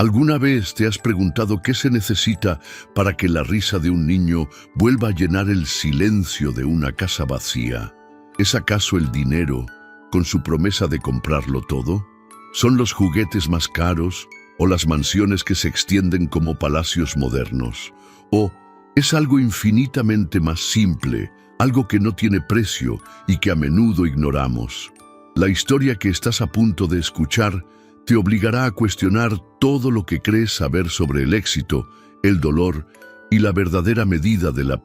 ¿Alguna vez te has preguntado qué se necesita para que la risa de un niño vuelva a llenar el silencio de una casa vacía? ¿Es acaso el dinero, con su promesa de comprarlo todo? ¿Son los juguetes más caros o las mansiones que se extienden como palacios modernos? ¿O es algo infinitamente más simple, algo que no tiene precio y que a menudo ignoramos? La historia que estás a punto de escuchar te obligará a cuestionar todo lo que crees saber sobre el éxito, el dolor y la verdadera medida de la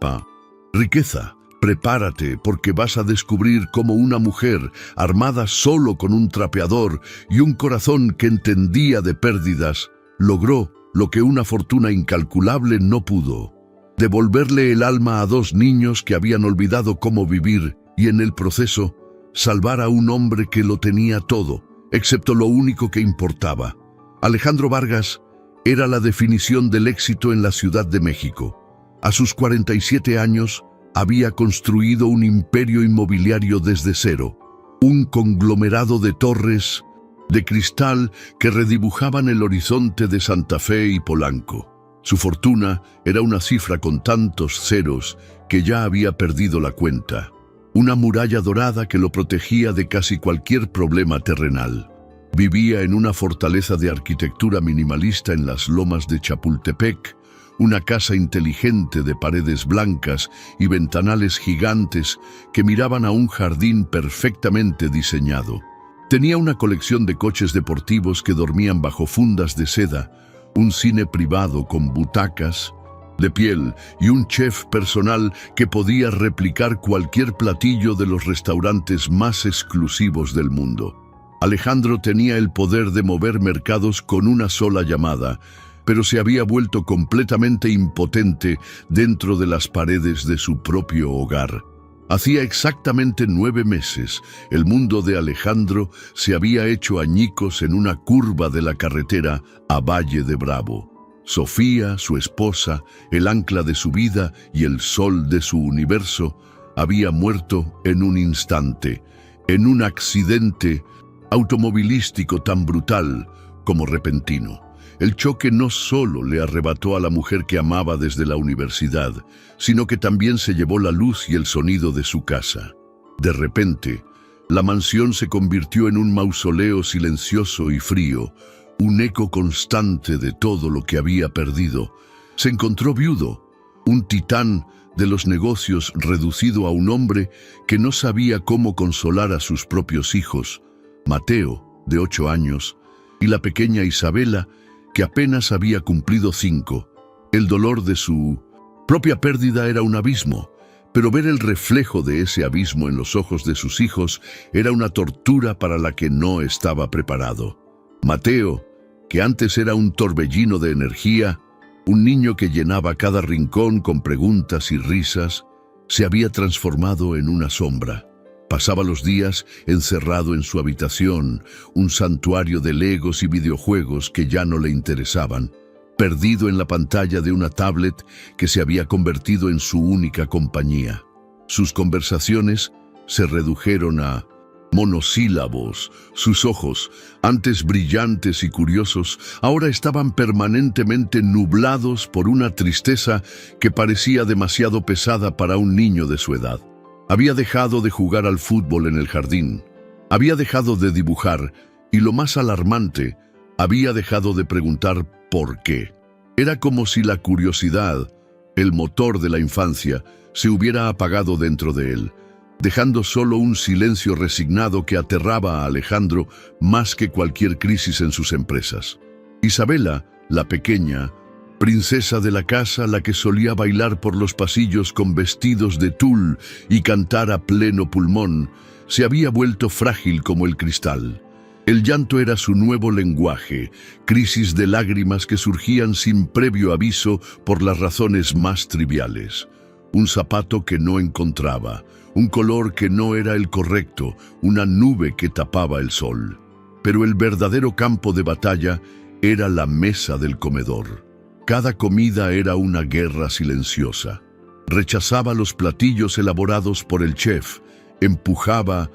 riqueza. Prepárate, porque vas a descubrir cómo una mujer, armada solo con un trapeador y un corazón que entendía de pérdidas, logró lo que una fortuna incalculable no pudo: devolverle el alma a dos niños que habían olvidado cómo vivir y, en el proceso, salvar a un hombre que lo tenía todo, excepto lo único que importaba. Alejandro Vargas era la definición del éxito en la Ciudad de México. A sus 47 años, había construido un imperio inmobiliario desde cero, un conglomerado de torres de cristal que redibujaban el horizonte de Santa Fe y Polanco. Su fortuna era una cifra con tantos ceros que ya había perdido la cuenta. Una muralla dorada que lo protegía de casi cualquier problema terrenal. Vivía en una fortaleza de arquitectura minimalista en las lomas de Chapultepec, una casa inteligente de paredes blancas y ventanales gigantes que miraban a un jardín perfectamente diseñado. Tenía una colección de coches deportivos que dormían bajo fundas de seda, un cine privado con butacas de piel y un chef personal que podía replicar cualquier platillo de los restaurantes más exclusivos del mundo. Alejandro tenía el poder de mover mercados con una sola llamada, pero se había vuelto completamente impotente dentro de las paredes de su propio hogar. Hacía exactamente 9 meses, el mundo de Alejandro se había hecho añicos en una curva de la carretera a Valle de Bravo. Sofía, su esposa, el ancla de su vida y el sol de su universo, había muerto en un instante, en un accidente automovilístico tan brutal como repentino. El choque no solo le arrebató a la mujer que amaba desde la universidad, sino que también se llevó la luz y el sonido de su casa. De repente, la mansión se convirtió en un mausoleo silencioso y frío, un eco constante de todo lo que había perdido. Se encontró viudo, un titán de los negocios reducido a un hombre que no sabía cómo consolar a sus propios hijos, Mateo, de 8 años, y la pequeña Isabela, que apenas había cumplido 5. El dolor de su propia pérdida era un abismo, pero ver el reflejo de ese abismo en los ojos de sus hijos era una tortura para la que no estaba preparado. Mateo, que antes era un torbellino de energía, un niño que llenaba cada rincón con preguntas y risas, se había transformado en una sombra. Pasaba los días encerrado en su habitación, un santuario de legos y videojuegos que ya no le interesaban, perdido en la pantalla de una tablet que se había convertido en su única compañía. Sus conversaciones se redujeron a monosílabos. Sus ojos, antes brillantes y curiosos, ahora estaban permanentemente nublados por una tristeza que parecía demasiado pesada para un niño de su edad. Había dejado de jugar al fútbol en el jardín, había dejado de dibujar y, lo más alarmante, había dejado de preguntar por qué. Era como si la curiosidad, el motor de la infancia, se hubiera apagado dentro de él, dejando solo un silencio resignado que aterraba a Alejandro más que cualquier crisis en sus empresas. Isabela, la pequeña, princesa de la casa, la que solía bailar por los pasillos con vestidos de tul y cantar a pleno pulmón, se había vuelto frágil como el cristal. El llanto era su nuevo lenguaje, crisis de lágrimas que surgían sin previo aviso por las razones más triviales. Un zapato que no encontraba, un color que no era el correcto, una nube que tapaba el sol. Pero el verdadero campo de batalla era la mesa del comedor. Cada comida era una guerra silenciosa. Rechazaba los platillos elaborados por el chef, empujaba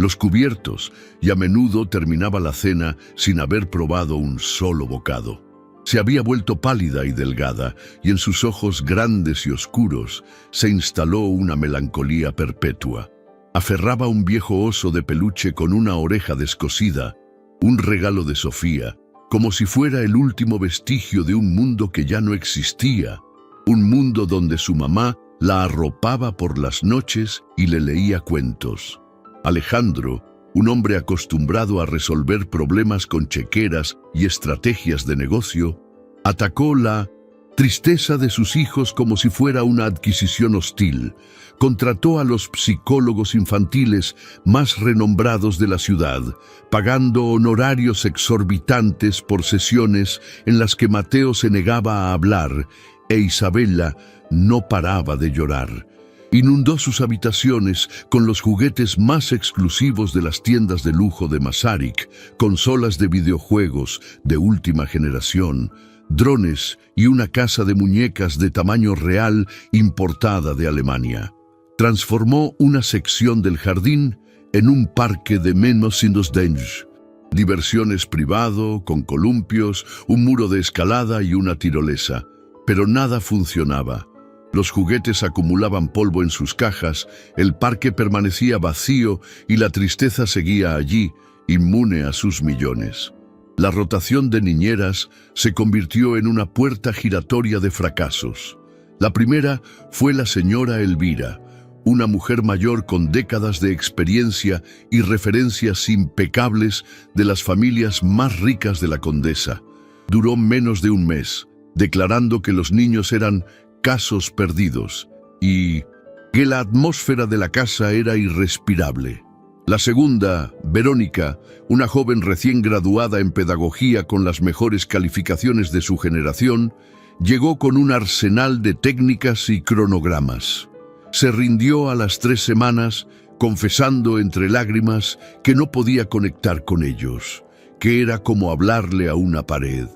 los cubiertos y a menudo terminaba la cena sin haber probado un solo bocado. Se había vuelto pálida y delgada, y en sus ojos grandes y oscuros se instaló una melancolía perpetua. Aferraba un viejo oso de peluche con una oreja descosida, un regalo de Sofía, como si fuera el último vestigio de un mundo que ya no existía, un mundo donde su mamá la arropaba por las noches y le leía cuentos. Alejandro, un hombre acostumbrado a resolver problemas con chequeras y estrategias de negocio, atacó la tristeza de sus hijos como si fuera una adquisición hostil. Contrató a los psicólogos infantiles más renombrados de la ciudad, pagando honorarios exorbitantes por sesiones en las que Mateo se negaba a hablar e Isabela no paraba de llorar. Inundó sus habitaciones con los juguetes más exclusivos de las tiendas de lujo de Masaryk, consolas de videojuegos de última generación, drones y una casa de muñecas de tamaño real importada de Alemania. Transformó una sección del jardín en un parque de Menschenskinder. Diversiones privado, con columpios, un muro de escalada y una tirolesa. Pero nada funcionaba. Los juguetes acumulaban polvo en sus cajas, el parque permanecía vacío y la tristeza seguía allí, inmune a sus millones. La rotación de niñeras se convirtió en una puerta giratoria de fracasos. La primera fue la señora Elvira, una mujer mayor con décadas de experiencia y referencias impecables de las familias más ricas de la Condesa. Duró menos de un mes, declarando que los niños eran casos perdidos y que la atmósfera de la casa era irrespirable. La segunda, Verónica, una joven recién graduada en pedagogía con las mejores calificaciones de su generación, llegó con un arsenal de técnicas y cronogramas. Se rindió a las 3 semanas, confesando entre lágrimas que no podía conectar con ellos, que era como hablarle a una pared.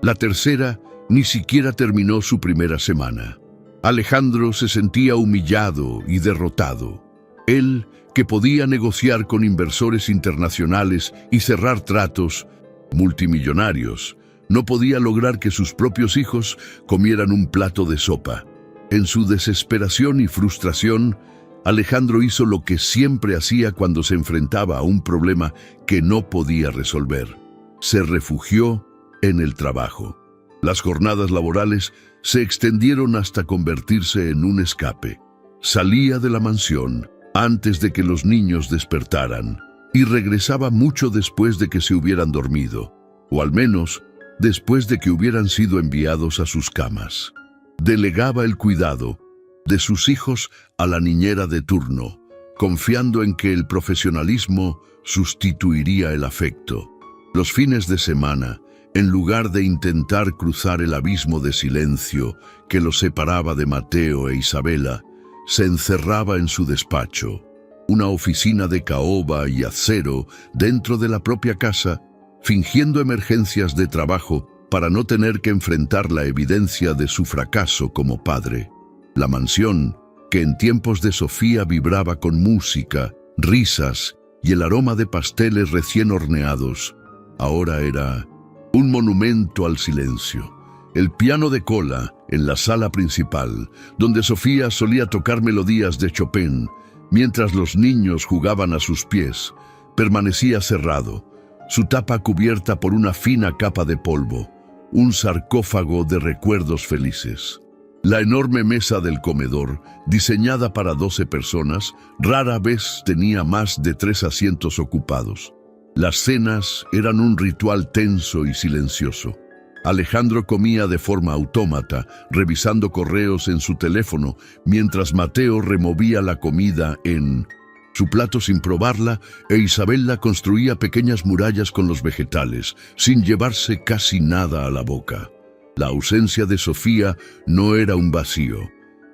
La tercera ni siquiera terminó su primera semana. Alejandro se sentía humillado y derrotado. Él, que podía negociar con inversores internacionales y cerrar tratos multimillonarios, no podía lograr que sus propios hijos comieran un plato de sopa. En su desesperación y frustración, Alejandro hizo lo que siempre hacía cuando se enfrentaba a un problema que no podía resolver. Se refugió en el trabajo. Las jornadas laborales se extendieron hasta convertirse en un escape. Salía de la mansión antes de que los niños despertaran y regresaba mucho después de que se hubieran dormido, o al menos después de que hubieran sido enviados a sus camas. Delegaba el cuidado de sus hijos a la niñera de turno, confiando en que el profesionalismo sustituiría el afecto. Los fines de semana, en lugar de intentar cruzar el abismo de silencio que los separaba de Mateo e Isabela, se encerraba en su despacho, una oficina de caoba y acero dentro de la propia casa, fingiendo emergencias de trabajo para no tener que enfrentar la evidencia de su fracaso como padre. La mansión, que en tiempos de Sofía vibraba con música, risas y el aroma de pasteles recién horneados, ahora era un monumento al silencio. El piano de cola en la sala principal, donde Sofía solía tocar melodías de Chopin, mientras los niños jugaban a sus pies, permanecía cerrado, su tapa cubierta por una fina capa de polvo, un sarcófago de recuerdos felices. La enorme mesa del comedor, diseñada para 12 personas, rara vez tenía más de 3 asientos ocupados. Las cenas eran un ritual tenso y silencioso. Alejandro comía de forma autómata, revisando correos en su teléfono, mientras Mateo removía la comida en su plato sin probarla, e Isabela construía pequeñas murallas con los vegetales, sin llevarse casi nada a la boca. La ausencia de Sofía no era un vacío,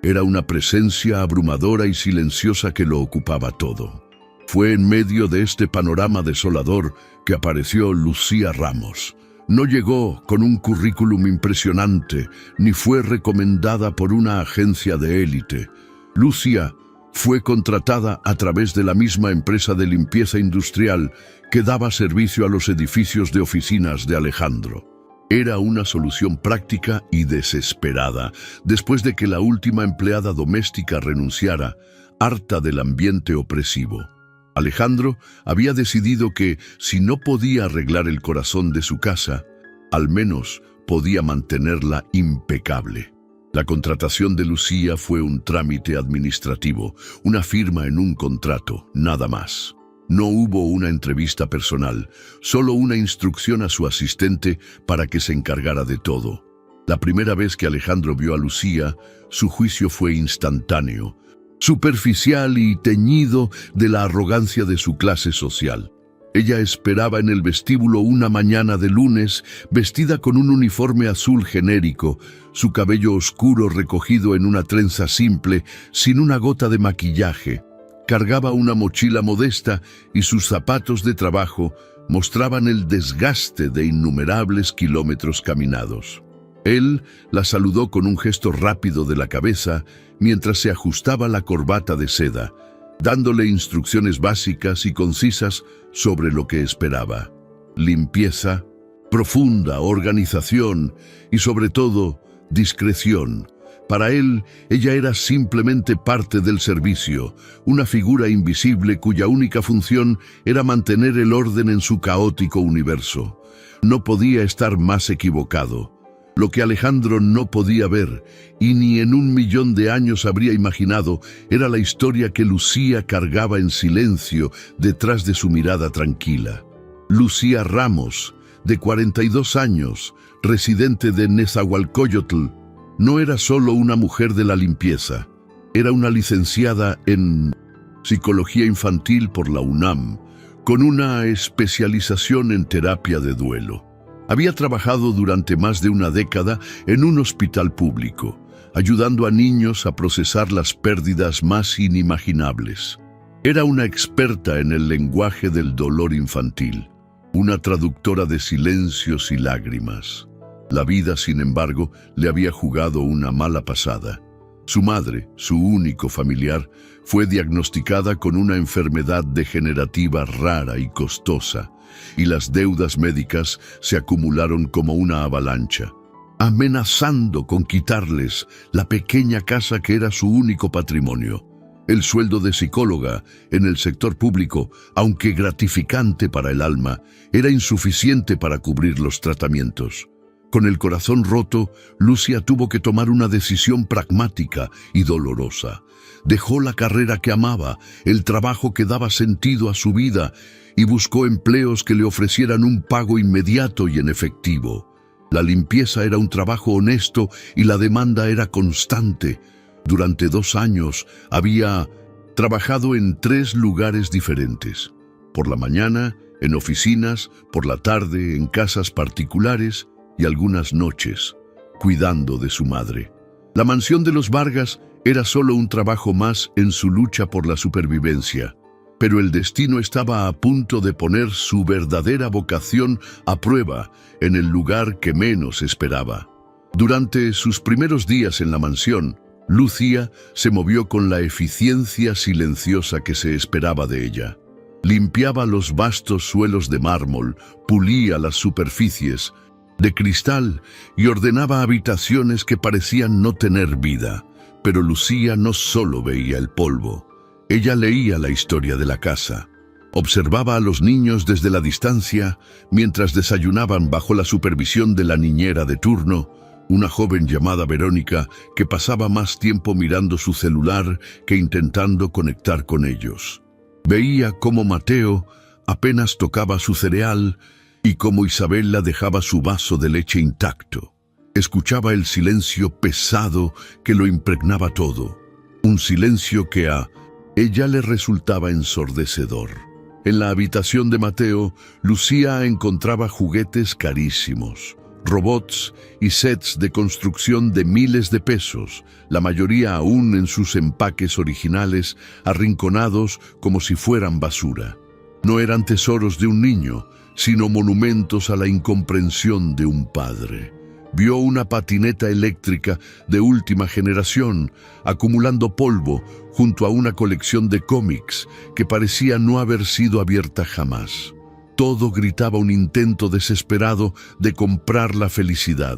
era una presencia abrumadora y silenciosa que lo ocupaba todo. Fue en medio de este panorama desolador que apareció Lucía Ramos. No llegó con un currículum impresionante, ni fue recomendada por una agencia de élite. Lucía fue contratada a través de la misma empresa de limpieza industrial que daba servicio a los edificios de oficinas de Alejandro. Era una solución práctica y desesperada, después de que la última empleada doméstica renunciara, harta del ambiente opresivo. Alejandro había decidido que, si no podía arreglar el corazón de su casa, al menos podía mantenerla impecable. La contratación de Lucía fue un trámite administrativo, una firma en un contrato, nada más. No hubo una entrevista personal, solo una instrucción a su asistente para que se encargara de todo. La primera vez que Alejandro vio a Lucía, su juicio fue instantáneo, superficial y teñido de la arrogancia de su clase social. Ella esperaba en el vestíbulo una mañana de lunes, vestida con un uniforme azul genérico, su cabello oscuro recogido en una trenza simple, sin una gota de maquillaje. Cargaba una mochila modesta y sus zapatos de trabajo mostraban el desgaste de innumerables kilómetros caminados. Él la saludó con un gesto rápido de la cabeza mientras se ajustaba la corbata de seda, dándole instrucciones básicas y concisas sobre lo que esperaba. Limpieza, profunda organización y sobre todo discreción. Para él, ella era simplemente parte del servicio, una figura invisible cuya única función era mantener el orden en su caótico universo. No podía estar más equivocado. Lo que Alejandro no podía ver, y ni en 1.000.000 de años habría imaginado, era la historia que Lucía cargaba en silencio detrás de su mirada tranquila. Lucía Ramos, de 42 años, residente de Nezahualcóyotl, no era solo una mujer de la limpieza, era una licenciada en Psicología Infantil por la UNAM, con una especialización en terapia de duelo. Había trabajado durante más de una década en un hospital público, ayudando a niños a procesar las pérdidas más inimaginables. Era una experta en el lenguaje del dolor infantil, una traductora de silencios y lágrimas. La vida, sin embargo, le había jugado una mala pasada. Su madre, su único familiar, fue diagnosticada con una enfermedad degenerativa rara y costosa, y las deudas médicas se acumularon como una avalancha, amenazando con quitarles la pequeña casa que era su único patrimonio. El sueldo de psicóloga en el sector público, aunque gratificante para el alma, era insuficiente para cubrir los tratamientos. Con el corazón roto, Lucía tuvo que tomar una decisión pragmática y dolorosa. Dejó la carrera que amaba, el trabajo que daba sentido a su vida, y buscó empleos que le ofrecieran un pago inmediato y en efectivo. La limpieza era un trabajo honesto y la demanda era constante. Durante 2 años había trabajado en 3 lugares diferentes. Por la mañana, en oficinas, por la tarde, en casas particulares y algunas noches, cuidando de su madre. La mansión de los Vargas era solo un trabajo más en su lucha por la supervivencia, pero el destino estaba a punto de poner su verdadera vocación a prueba en el lugar que menos esperaba. Durante sus primeros días en la mansión, Lucía se movió con la eficiencia silenciosa que se esperaba de ella. Limpiaba los vastos suelos de mármol, pulía las superficies de cristal y ordenaba habitaciones que parecían no tener vida. Pero Lucía no solo veía el polvo. Ella leía la historia de la casa. Observaba a los niños desde la distancia mientras desayunaban bajo la supervisión de la niñera de turno, una joven llamada Verónica que pasaba más tiempo mirando su celular que intentando conectar con ellos. Veía cómo Mateo apenas tocaba su cereal y cómo Isabela dejaba su vaso de leche intacto. Escuchaba el silencio pesado que lo impregnaba todo, un silencio que a ella le resultaba ensordecedor. En la habitación de Mateo, Lucía encontraba juguetes carísimos, robots y sets de construcción de miles de pesos, la mayoría aún en sus empaques originales, arrinconados como si fueran basura. No eran tesoros de un niño, sino monumentos a la incomprensión de un padre. Vio una patineta eléctrica de última generación, acumulando polvo junto a una colección de cómics que parecía no haber sido abierta jamás. Todo gritaba un intento desesperado de comprar la felicidad,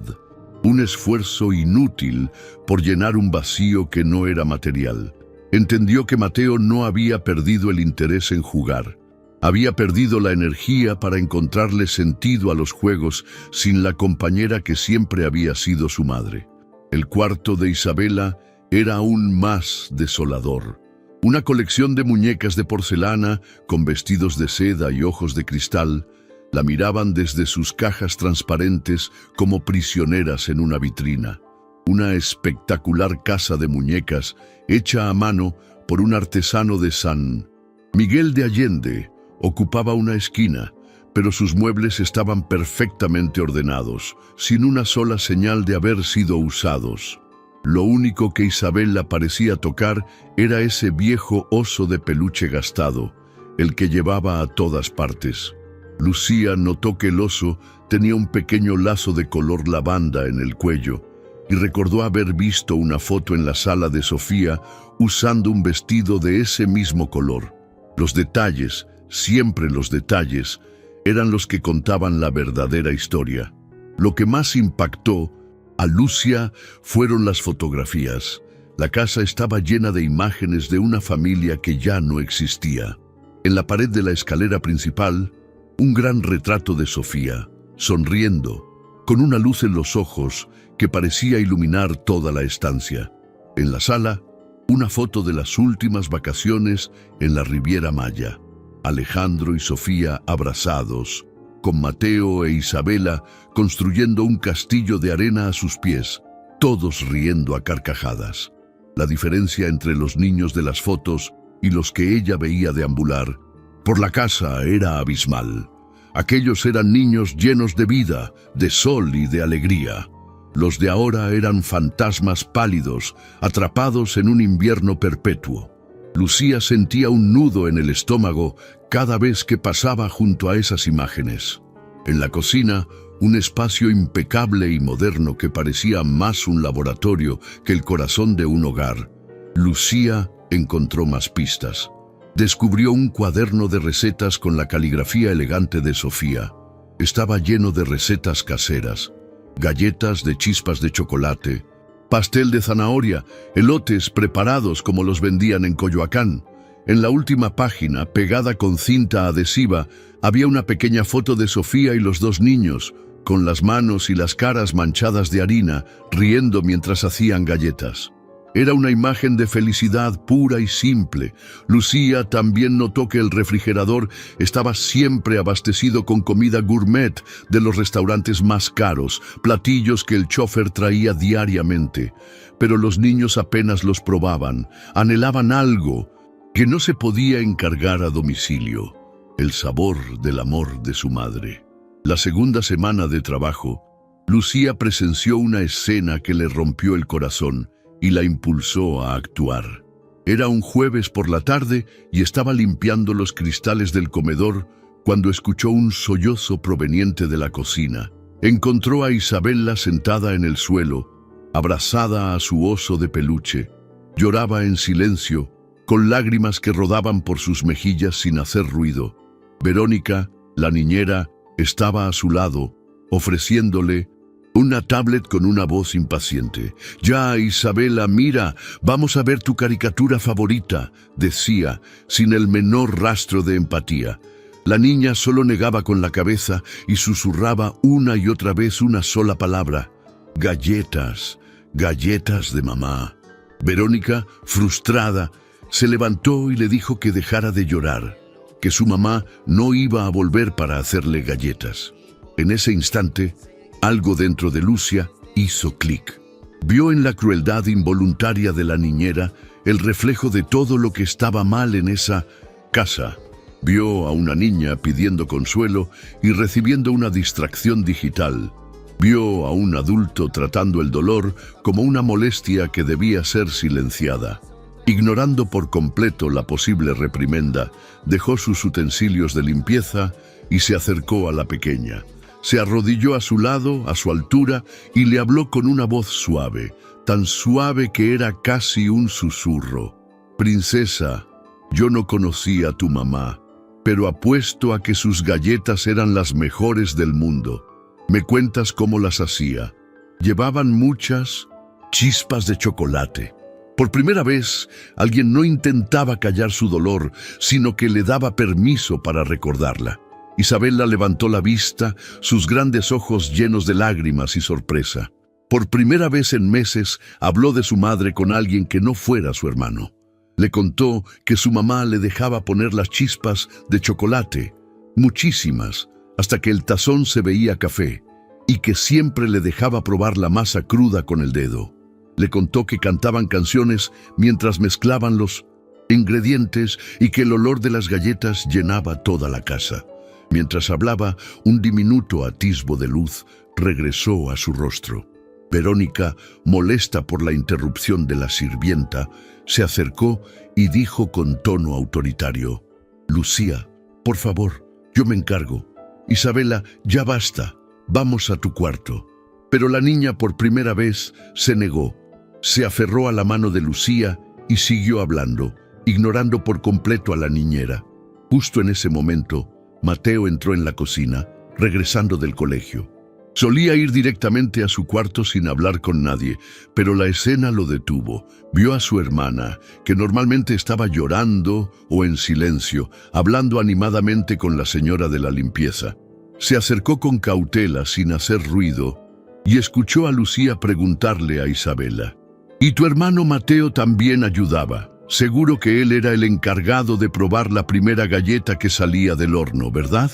un esfuerzo inútil por llenar un vacío que no era material. Entendió que Mateo no había perdido el interés en jugar. Había perdido la energía para encontrarle sentido a los juegos sin la compañera que siempre había sido su madre. El cuarto de Isabela era aún más desolador. Una colección de muñecas de porcelana con vestidos de seda y ojos de cristal la miraban desde sus cajas transparentes como prisioneras en una vitrina. Una espectacular casa de muñecas hecha a mano por un artesano de San Miguel de Allende ocupaba una esquina, pero sus muebles estaban perfectamente ordenados, sin una sola señal de haber sido usados. Lo único que Isabela parecía tocar era ese viejo oso de peluche gastado, el que llevaba a todas partes. Lucía notó que el oso tenía un pequeño lazo de color lavanda en el cuello y recordó haber visto una foto en la sala de Sofía usando un vestido de ese mismo color. Los detalles, siempre los detalles, eran los que contaban la verdadera historia. Lo que más impactó a Lucia fueron las fotografías. La casa estaba llena de imágenes de una familia que ya no existía. En la pared de la escalera principal, un gran retrato de Sofía, sonriendo, con una luz en los ojos que parecía iluminar toda la estancia. En la sala, una foto de las últimas vacaciones en la Riviera Maya. Alejandro y Sofía abrazados, con Mateo e Isabela construyendo un castillo de arena a sus pies, todos riendo a carcajadas. La diferencia entre los niños de las fotos y los que ella veía deambular por la casa era abismal. Aquellos eran niños llenos de vida, de sol y de alegría. Los de ahora eran fantasmas pálidos, atrapados en un invierno perpetuo. Lucía sentía un nudo en el estómago cada vez que pasaba junto a esas imágenes. En la cocina, un espacio impecable y moderno que parecía más un laboratorio que el corazón de un hogar. Lucía encontró más pistas. Descubrió un cuaderno de recetas con la caligrafía elegante de Sofía. Estaba lleno de recetas caseras, galletas de chispas de chocolate, pastel de zanahoria, elotes preparados como los vendían en Coyoacán. En la última página, pegada con cinta adhesiva, había una pequeña foto de Sofía y los dos niños, con las manos y las caras manchadas de harina, riendo mientras hacían galletas. Era una imagen de felicidad pura y simple. Lucía también notó que el refrigerador estaba siempre abastecido con comida gourmet de los restaurantes más caros, platillos que el chofer traía diariamente. Pero los niños apenas los probaban, anhelaban algo que no se podía encargar a domicilio: el sabor del amor de su madre. La segunda semana de trabajo, Lucía presenció una escena que le rompió el corazón y la impulsó a actuar. Era un jueves por la tarde y estaba limpiando los cristales del comedor cuando escuchó un sollozo proveniente de la cocina. Encontró a Isabela sentada en el suelo, abrazada a su oso de peluche. Lloraba en silencio, con lágrimas que rodaban por sus mejillas sin hacer ruido. Verónica, la niñera, estaba a su lado, ofreciéndole una tablet con una voz impaciente. «Ya, Isabela, mira, vamos a ver tu caricatura favorita», decía, sin el menor rastro de empatía. La niña solo negaba con la cabeza y susurraba una y otra vez una sola palabra: «Galletas, galletas de mamá». Verónica, frustrada, se levantó y le dijo que dejara de llorar, que su mamá no iba a volver para hacerle galletas. En ese instante, algo dentro de Lucia hizo clic. Vio en la crueldad involuntaria de la niñera el reflejo de todo lo que estaba mal en esa casa. Vio a una niña pidiendo consuelo y recibiendo una distracción digital. Vio a un adulto tratando el dolor como una molestia que debía ser silenciada. Ignorando por completo la posible reprimenda, dejó sus utensilios de limpieza y se acercó a la pequeña. Se arrodilló a su lado, a su altura, y le habló con una voz suave, tan suave que era casi un susurro. «Princesa, yo no conocí a tu mamá, pero apuesto a que sus galletas eran las mejores del mundo. ¿Me cuentas cómo las hacía? Llevaban muchas chispas de chocolate. Por primera vez, alguien no intentaba callar su dolor, sino que le daba permiso para recordarla. Isabela levantó la vista, sus grandes ojos llenos de lágrimas y sorpresa. Por primera vez en meses, habló de su madre con alguien que no fuera su hermano. Le contó que su mamá le dejaba poner las chispas de chocolate, muchísimas, hasta que el tazón se veía café, y que siempre le dejaba probar la masa cruda con el dedo. Le contó que cantaban canciones mientras mezclaban los ingredientes y que el olor de las galletas llenaba toda la casa. Mientras hablaba, un diminuto atisbo de luz regresó a su rostro. Verónica, molesta por la interrupción de la sirvienta, se acercó y dijo con tono autoritario: «Lucía, por favor, yo me encargo. Isabela, ya basta, vamos a tu cuarto». Pero la niña por primera vez se negó. Se aferró a la mano de Lucía y siguió hablando, ignorando por completo a la niñera. Justo en ese momento, Mateo entró en la cocina, regresando del colegio. Solía ir directamente a su cuarto sin hablar con nadie, pero la escena lo detuvo. Vio a su hermana, que normalmente estaba llorando o en silencio, hablando animadamente con la señora de la limpieza. Se acercó con cautela, sin hacer ruido, y escuchó a Lucía preguntarle a Isabela: «¿Y tu hermano Mateo también ayudaba? Seguro que él era el encargado de probar la primera galleta que salía del horno, ¿verdad?».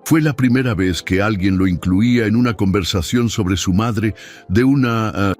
Fue la primera vez que alguien lo incluía en una conversación sobre su madre de una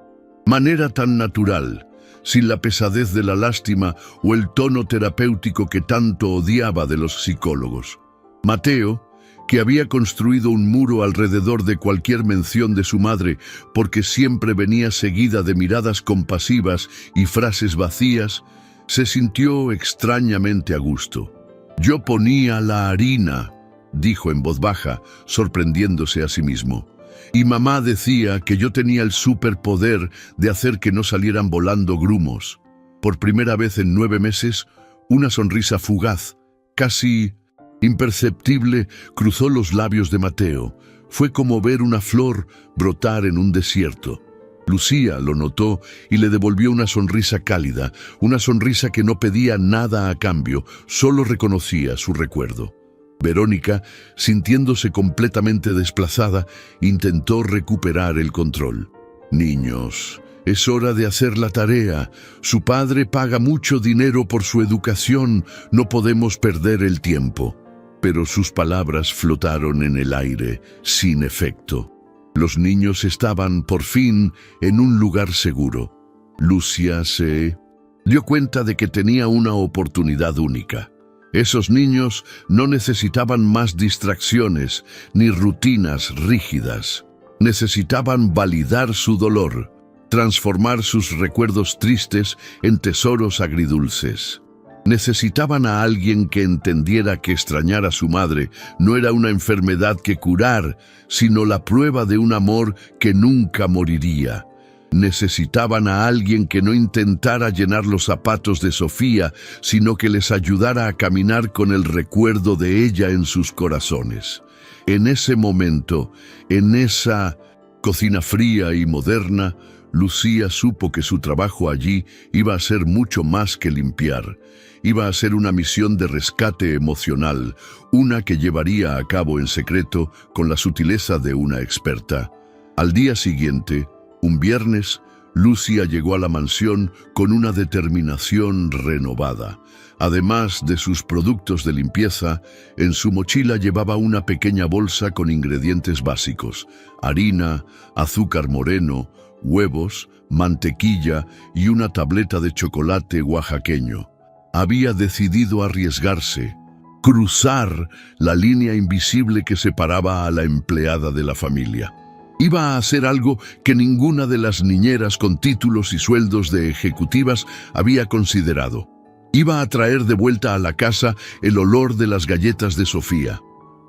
manera tan natural, sin la pesadez de la lástima o el tono terapéutico que tanto odiaba de los psicólogos. Mateo, que había construido un muro alrededor de cualquier mención de su madre porque siempre venía seguida de miradas compasivas y frases vacías, se sintió extrañamente a gusto. «Yo ponía la harina», dijo en voz baja, sorprendiéndose a sí mismo. «Y mamá decía que yo tenía el superpoder de hacer que no salieran volando grumos». Por primera vez en 9 meses, una sonrisa fugaz, casi imperceptible, cruzó los labios de Mateo. Fue como ver una flor brotar en un desierto. Lucía lo notó y le devolvió una sonrisa cálida, una sonrisa que no pedía nada a cambio, solo reconocía su recuerdo. Verónica, sintiéndose completamente desplazada, intentó recuperar el control. «Niños, es hora de hacer la tarea. Su padre paga mucho dinero por su educación, no podemos perder el tiempo». Pero sus palabras flotaron en el aire, sin efecto. Los niños estaban, por fin, en un lugar seguro. Lucía se dio cuenta de que tenía una oportunidad única. Esos niños no necesitaban más distracciones ni rutinas rígidas. Necesitaban validar su dolor, transformar sus recuerdos tristes en tesoros agridulces. Necesitaban a alguien que entendiera que extrañar a su madre no era una enfermedad que curar, sino la prueba de un amor que nunca moriría. Necesitaban a alguien que no intentara llenar los zapatos de Sofía, sino que les ayudara a caminar con el recuerdo de ella en sus corazones. En ese momento, en esa cocina fría y moderna, Lucía supo que su trabajo allí iba a ser mucho más que limpiar. Iba a ser una misión de rescate emocional, una que llevaría a cabo en secreto con la sutileza de una experta. Al día siguiente, un viernes, Lucía llegó a la mansión con una determinación renovada. Además de sus productos de limpieza, en su mochila llevaba una pequeña bolsa con ingredientes básicos: harina, azúcar moreno, huevos, mantequilla y una tableta de chocolate oaxaqueño. Había decidido arriesgarse, cruzar la línea invisible que separaba a la empleada de la familia. Iba a hacer algo que ninguna de las niñeras con títulos y sueldos de ejecutivas había considerado. Iba a traer de vuelta a la casa el olor de las galletas de Sofía,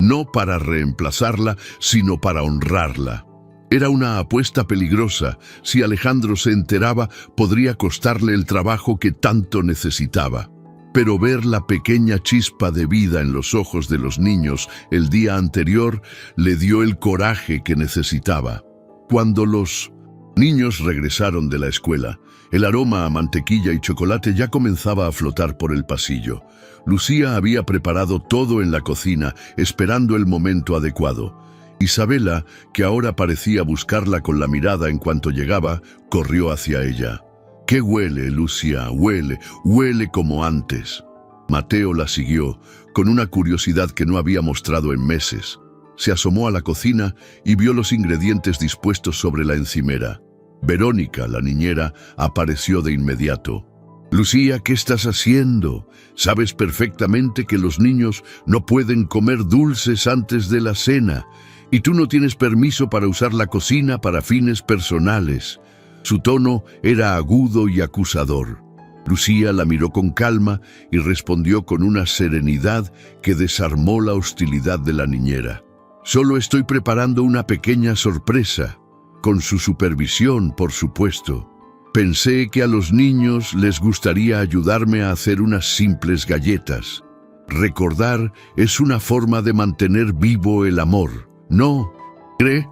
no para reemplazarla, sino para honrarla. Era una apuesta peligrosa. Si Alejandro se enteraba, podría costarle el trabajo que tanto necesitaba. pero ver la pequeña chispa de vida en los ojos de los niños el día anterior le dio el coraje que necesitaba. Cuando los niños regresaron de la escuela, el aroma a mantequilla y chocolate ya comenzaba a flotar por el pasillo. Lucía había preparado todo en la cocina, esperando el momento adecuado. Isabela, que ahora parecía buscarla con la mirada en cuanto llegaba, corrió hacia ella. «¿Qué huele, Lucía? Huele como antes». Mateo la siguió, con una curiosidad que no había mostrado en meses. Se asomó a la cocina y vio los ingredientes dispuestos sobre la encimera. Verónica, la niñera, apareció de inmediato. «Lucía, ¿qué estás haciendo? Sabes perfectamente que los niños no pueden comer dulces antes de la cena, y tú no tienes permiso para usar la cocina para fines personales». Su tono era agudo y acusador. Lucía la miró con calma y respondió con una serenidad que desarmó la hostilidad de la niñera. «Solo estoy preparando una pequeña sorpresa, con su supervisión, por supuesto. Pensé que a los niños les gustaría ayudarme a hacer unas simples galletas. Recordar es una forma de mantener vivo el amor, ¿no cree?».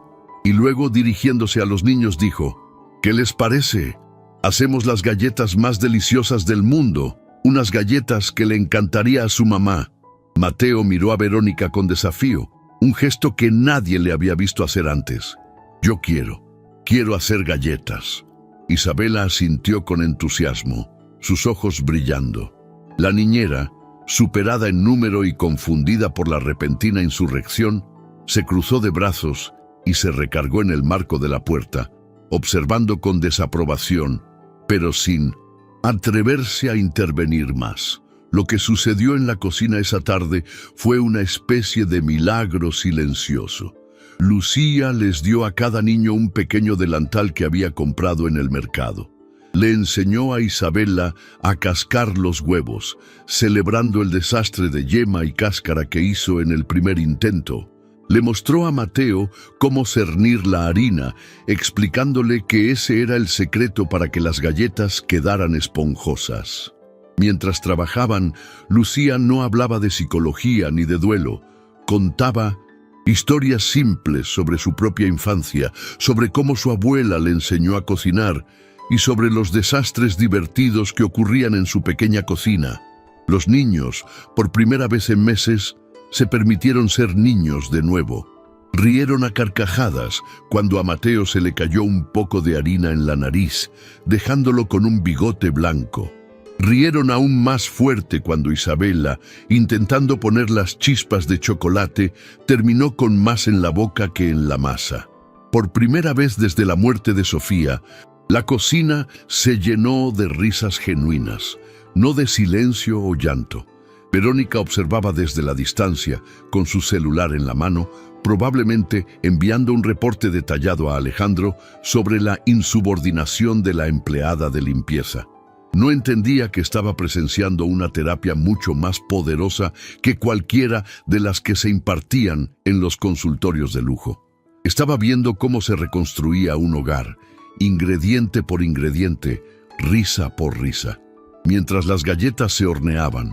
Y luego, dirigiéndose a los niños, dijo: «¿Qué les parece? Hacemos las galletas más deliciosas del mundo, unas galletas que le encantaría a su mamá». Mateo miró a Verónica con desafío, un gesto que nadie le había visto hacer antes. «Yo quiero hacer galletas». Isabela asintió con entusiasmo, sus ojos brillando. La niñera, superada en número y confundida por la repentina insurrección, se cruzó de brazos y se recargó en el marco de la puerta, observando con desaprobación, pero sin atreverse a intervenir más. Lo que sucedió en la cocina esa tarde fue una especie de milagro silencioso. Lucía les dio a cada niño un pequeño delantal que había comprado en el mercado. Le enseñó a Isabela a cascar los huevos, celebrando el desastre de yema y cáscara que hizo en el primer intento. Le mostró a Mateo cómo cernir la harina, explicándole que ese era el secreto para que las galletas quedaran esponjosas. Mientras trabajaban, Lucía no hablaba de psicología ni de duelo. Contaba historias simples sobre su propia infancia, sobre cómo su abuela le enseñó a cocinar y sobre los desastres divertidos que ocurrían en su pequeña cocina. Los niños, por primera vez en meses, se permitieron ser niños de nuevo. Rieron a carcajadas cuando a Mateo se le cayó un poco de harina en la nariz, dejándolo con un bigote blanco. Rieron aún más fuerte cuando Isabela, intentando poner las chispas de chocolate, terminó con más en la boca que en la masa. Por primera vez desde la muerte de Sofía, la cocina se llenó de risas genuinas, no de silencio o llanto. Verónica observaba desde la distancia, con su celular en la mano, probablemente enviando un reporte detallado a Alejandro sobre la insubordinación de la empleada de limpieza. No entendía que estaba presenciando una terapia mucho más poderosa que cualquiera de las que se impartían en los consultorios de lujo. Estaba viendo cómo se reconstruía un hogar, ingrediente por ingrediente, risa por risa, mientras las galletas se horneaban,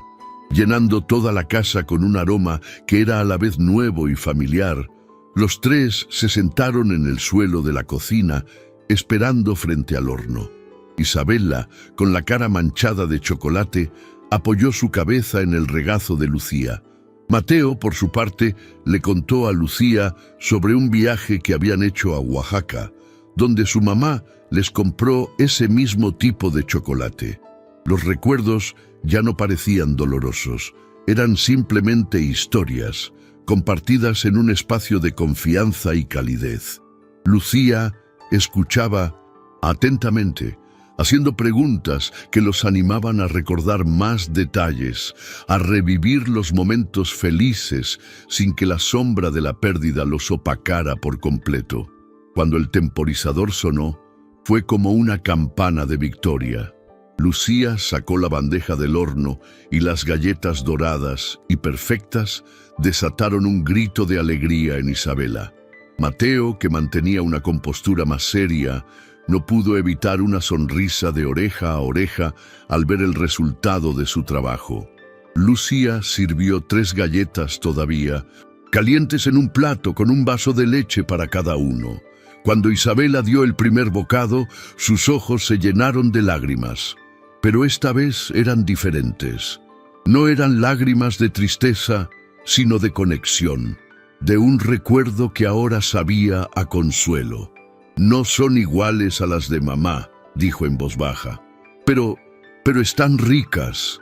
llenando toda la casa con un aroma que era a la vez nuevo y familiar. Los tres se sentaron en el suelo de la cocina, esperando frente al horno. Isabela, con la cara manchada de chocolate, apoyó su cabeza en el regazo de Lucía. Mateo, por su parte, le contó a Lucía sobre un viaje que habían hecho a Oaxaca, donde su mamá les compró ese mismo tipo de chocolate. Los recuerdos ya no parecían dolorosos, eran simplemente historias, compartidas en un espacio de confianza y calidez. Lucía escuchaba atentamente, haciendo preguntas que los animaban a recordar más detalles, a revivir los momentos felices sin que la sombra de la pérdida los opacara por completo. Cuando el temporizador sonó, fue como una campana de victoria. Lucía sacó la bandeja del horno y las galletas doradas y perfectas desataron un grito de alegría en Isabela. Mateo, que mantenía una compostura más seria, No pudo evitar una sonrisa de oreja a oreja al ver el resultado de su trabajo. Lucía sirvió 3 galletas todavía, calientes en un plato con un vaso de leche para cada uno. Cuando Isabela dio el primer bocado, sus ojos se llenaron de lágrimas. Pero esta vez eran diferentes. No eran lágrimas de tristeza, sino de conexión, de un recuerdo que ahora sabía a consuelo. «No son iguales a las de mamá», dijo en voz baja. Pero están ricas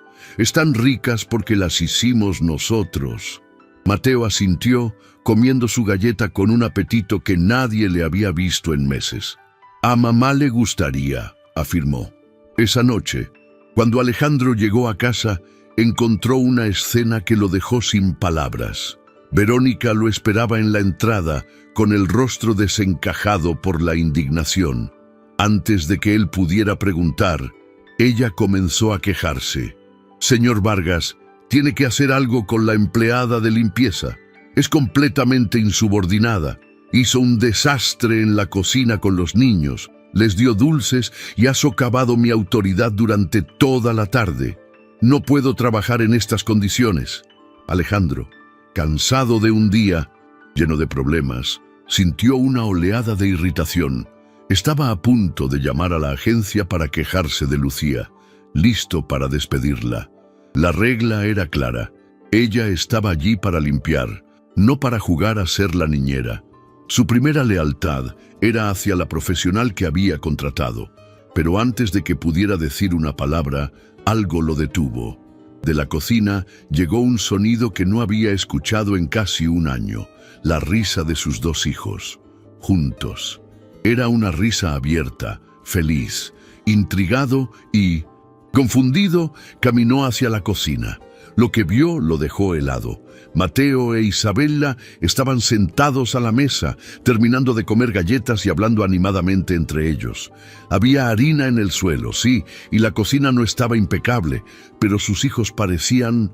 porque las hicimos nosotros». Mateo asintió, comiendo su galleta con un apetito que nadie le había visto en meses. «A mamá le gustaría», afirmó. Esa noche, cuando Alejandro llegó a casa, encontró una escena que lo dejó sin palabras. Verónica lo esperaba en la entrada, con el rostro desencajado por la indignación. Antes de que él pudiera preguntar, ella comenzó a quejarse. «Señor Vargas, tiene que hacer algo con la empleada de limpieza. Es completamente insubordinada. Hizo un desastre en la cocina con los niños, les dio dulces y ha socavado mi autoridad durante toda la tarde. No puedo trabajar en estas condiciones». Alejandro, cansado de un día lleno de problemas, sintió una oleada de irritación. Estaba a punto de llamar a la agencia para quejarse de Lucía, listo para despedirla. La regla era clara. Ella estaba allí para limpiar, no para jugar a ser la niñera. Su primera lealtad era hacia la profesional que había contratado, pero antes de que pudiera decir una palabra, algo lo detuvo. De la cocina llegó un sonido que no había escuchado en casi un año, la risa de sus 2 hijos, juntos. Era una risa abierta, feliz, intrigado y, confundido, caminó hacia la cocina. Lo que vio lo dejó helado. Mateo e Isabela estaban sentados a la mesa, terminando de comer galletas y hablando animadamente entre ellos. Había harina en el suelo, sí, y la cocina no estaba impecable, pero sus hijos parecían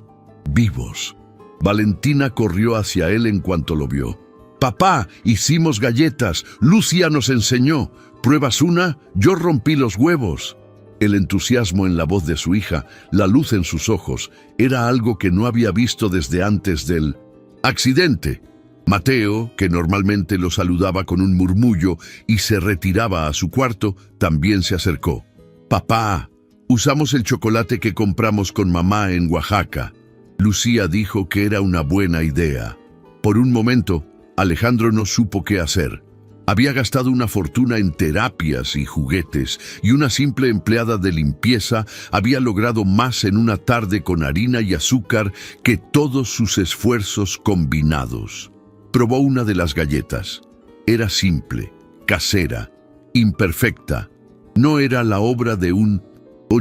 vivos. Valentina corrió hacia él en cuanto lo vio. «Papá, hicimos galletas. Lucía nos enseñó. ¿Pruebas una? Yo rompí los huevos». El entusiasmo en la voz de su hija, la luz en sus ojos, era algo que no había visto desde antes del accidente. Mateo, que normalmente lo saludaba con un murmullo y se retiraba a su cuarto, también se acercó. «Papá, usamos el chocolate que compramos con mamá en Oaxaca». Lucía dijo que era una buena idea. Por un momento, Alejandro no supo qué hacer. Había gastado una fortuna en terapias y juguetes, y una simple empleada de limpieza había logrado más en una tarde con harina y azúcar que todos sus esfuerzos combinados. Probó una de las galletas. Era simple, casera, imperfecta. No era la obra de un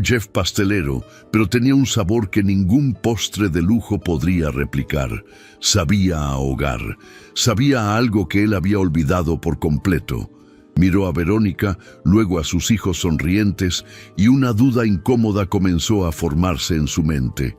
chef pastelero, pero tenía un sabor que ningún postre de lujo podría replicar. Sabía a hogar, sabía a algo que él había olvidado por completo. Miró a Verónica, luego a sus hijos sonrientes, y una duda incómoda comenzó a formarse en su mente.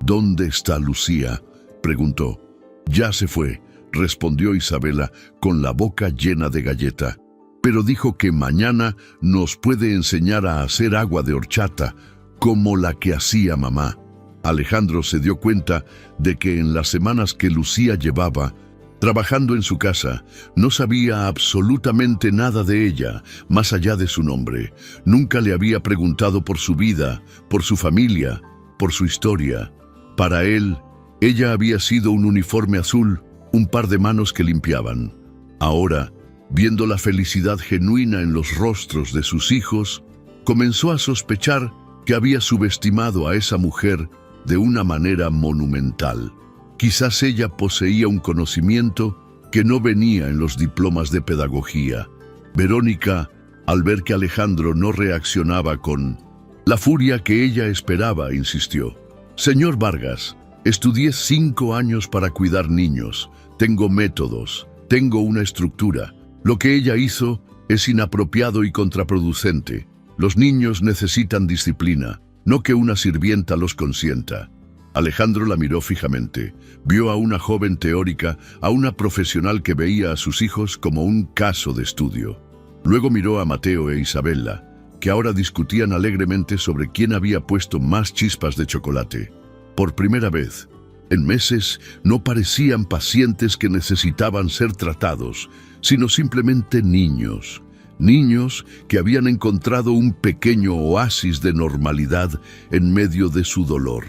«¿Dónde está Lucía?», preguntó. «Ya se fue», respondió Isabela, con la boca llena de galleta. «Pero dijo que mañana nos puede enseñar a hacer agua de horchata, como la que hacía mamá». Alejandro se dio cuenta de que en las semanas que Lucía llevaba trabajando en su casa, no sabía absolutamente nada de ella, más allá de su nombre. Nunca le había preguntado por su vida, por su familia, por su historia. Para él, ella había sido un uniforme azul, un par de manos que limpiaban. Ahora, viendo la felicidad genuina en los rostros de sus hijos, comenzó a sospechar que había subestimado a esa mujer de una manera monumental. Quizás ella poseía un conocimiento que no venía en los diplomas de pedagogía. Verónica, al ver que Alejandro no reaccionaba con la furia que ella esperaba, insistió. «Señor Vargas, estudié 5 años para cuidar niños. Tengo métodos, tengo una estructura. Lo que ella hizo es inapropiado y contraproducente. Los niños necesitan disciplina, no que una sirvienta los consienta». Alejandro la miró fijamente. Vio a una joven teórica, a una profesional que veía a sus hijos como un caso de estudio. Luego miró a Mateo e Isabela, que ahora discutían alegremente sobre quién había puesto más chispas de chocolate. Por primera vez, en meses, no parecían pacientes que necesitaban ser tratados, sino simplemente niños. Niños que habían encontrado un pequeño oasis de normalidad en medio de su dolor.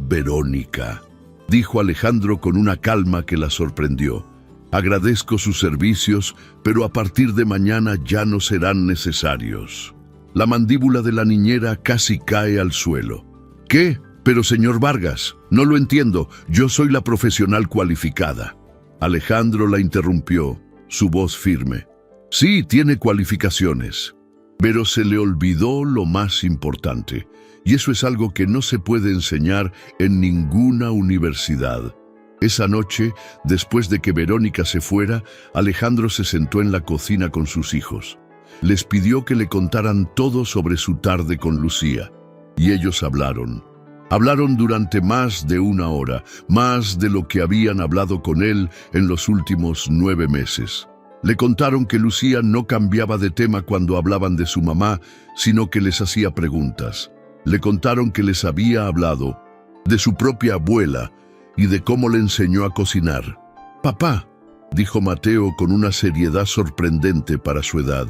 «Verónica», dijo Alejandro con una calma que la sorprendió. «Agradezco sus servicios, pero a partir de mañana ya no serán necesarios». La mandíbula de la niñera casi cae al suelo. «¿Qué? Pero señor Vargas, no lo entiendo, yo soy la profesional cualificada». Alejandro la interrumpió, su voz firme. «Sí, tiene cualificaciones, pero se le olvidó lo más importante, y eso es algo que no se puede enseñar en ninguna universidad». Esa noche, después de que Verónica se fuera, Alejandro se sentó en la cocina con sus hijos. Les pidió que le contaran todo sobre su tarde con Lucía, y ellos hablaron. Hablaron durante más de 1 hora, más de lo que habían hablado con él en los últimos 9 meses. Le contaron que Lucía no cambiaba de tema cuando hablaban de su mamá, sino que les hacía preguntas. Le contaron que les había hablado de su propia abuela y de cómo le enseñó a cocinar. «Papá», dijo Mateo con una seriedad sorprendente para su edad,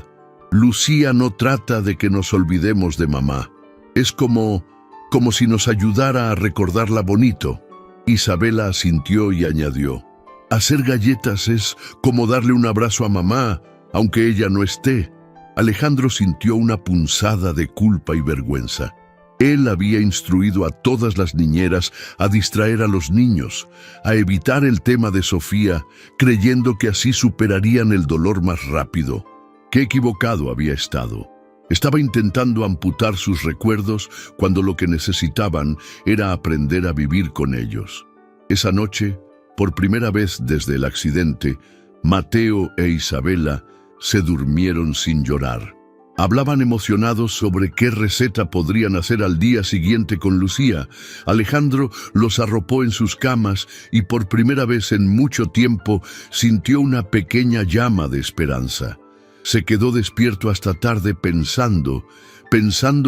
«Lucía no trata de que nos olvidemos de mamá. Es como si nos ayudara a recordarla bonito». Isabela asintió y añadió, «Hacer galletas es como darle un abrazo a mamá, aunque ella no esté». Alejandro sintió una punzada de culpa y vergüenza. Él había instruido a todas las niñeras a distraer a los niños, a evitar el tema de Sofía, creyendo que así superarían el dolor más rápido. Qué equivocado había estado. Estaba intentando amputar sus recuerdos cuando lo que necesitaban era aprender a vivir con ellos. Esa noche, por primera vez desde el accidente, Mateo e Isabela se durmieron sin llorar. Hablaban emocionados sobre qué receta podrían hacer al día siguiente con Lucía. Alejandro los arropó en sus camas y por primera vez en mucho tiempo sintió una pequeña llama de esperanza. Se quedó despierto hasta tarde pensando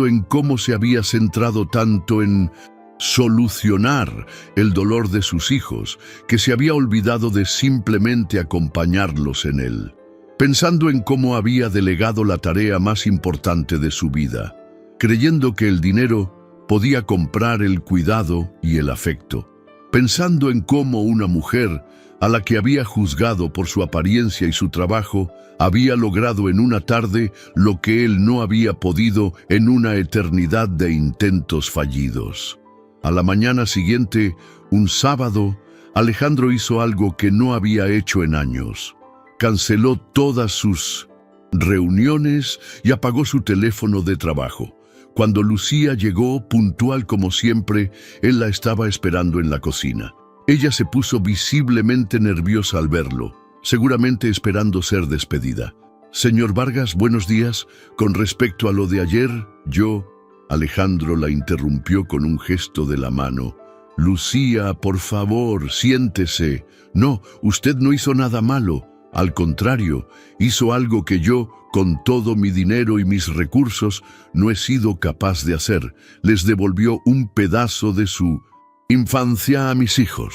en cómo se había centrado tanto en solucionar el dolor de sus hijos, que se había olvidado de simplemente acompañarlos en él. Pensando en cómo había delegado la tarea más importante de su vida, creyendo que el dinero podía comprar el cuidado y el afecto. Pensando en cómo una mujer, a la que había juzgado por su apariencia y su trabajo, había logrado en una tarde lo que él no había podido en una eternidad de intentos fallidos. A la mañana siguiente, un sábado, Alejandro hizo algo que no había hecho en años. Canceló todas sus reuniones y apagó su teléfono de trabajo. Cuando Lucía llegó, puntual como siempre, él la estaba esperando en la cocina. Ella se puso visiblemente nerviosa al verlo, seguramente esperando ser despedida. «Señor Vargas, buenos días. Con respecto a lo de ayer, Alejandro la interrumpió con un gesto de la mano. «Lucía, por favor, siéntese. No, usted no hizo nada malo. Al contrario, hizo algo que yo, con todo mi dinero y mis recursos, no he sido capaz de hacer. Les devolvió un pedazo de su infancia a mis hijos».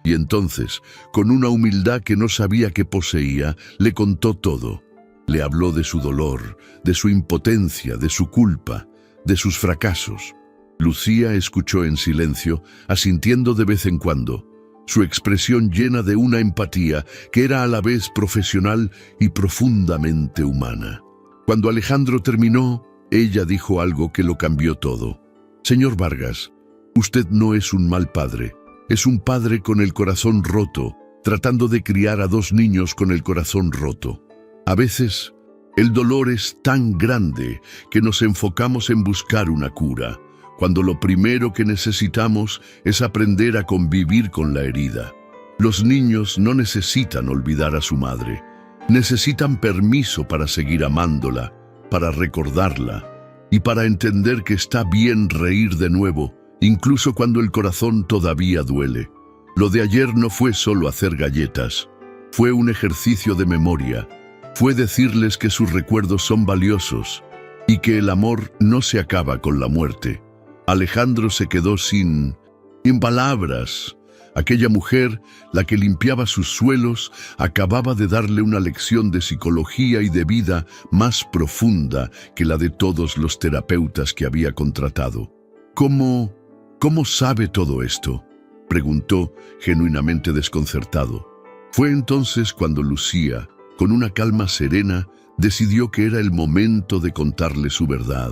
Y entonces, con una humildad que no sabía que poseía, le contó todo. Le habló de su dolor, de su impotencia, de su culpa, de sus fracasos. Lucía escuchó en silencio, asintiendo de vez en cuando, su expresión llena de una empatía que era a la vez profesional y profundamente humana. Cuando Alejandro terminó, ella dijo algo que lo cambió todo. «Señor Vargas, usted no es un mal padre. Es un padre con el corazón roto, tratando de criar a 2 niños con el corazón roto. A veces, el dolor es tan grande que nos enfocamos en buscar una cura, cuando lo primero que necesitamos es aprender a convivir con la herida. Los niños no necesitan olvidar a su madre. Necesitan permiso para seguir amándola, para recordarla y para entender que está bien reír de nuevo, incluso cuando el corazón todavía duele. Lo de ayer no fue solo hacer galletas, fue un ejercicio de memoria, Fue decirles que sus recuerdos son valiosos y que el amor no se acaba con la muerte. Alejandro se quedó sin palabras. Aquella mujer, la que limpiaba sus suelos, acababa de darle una lección de psicología y de vida más profunda que la de todos los terapeutas que había contratado. ¿Cómo sabe todo esto?, preguntó, genuinamente desconcertado. Fue entonces cuando Lucía, con una calma serena, decidió que era el momento de contarle su verdad.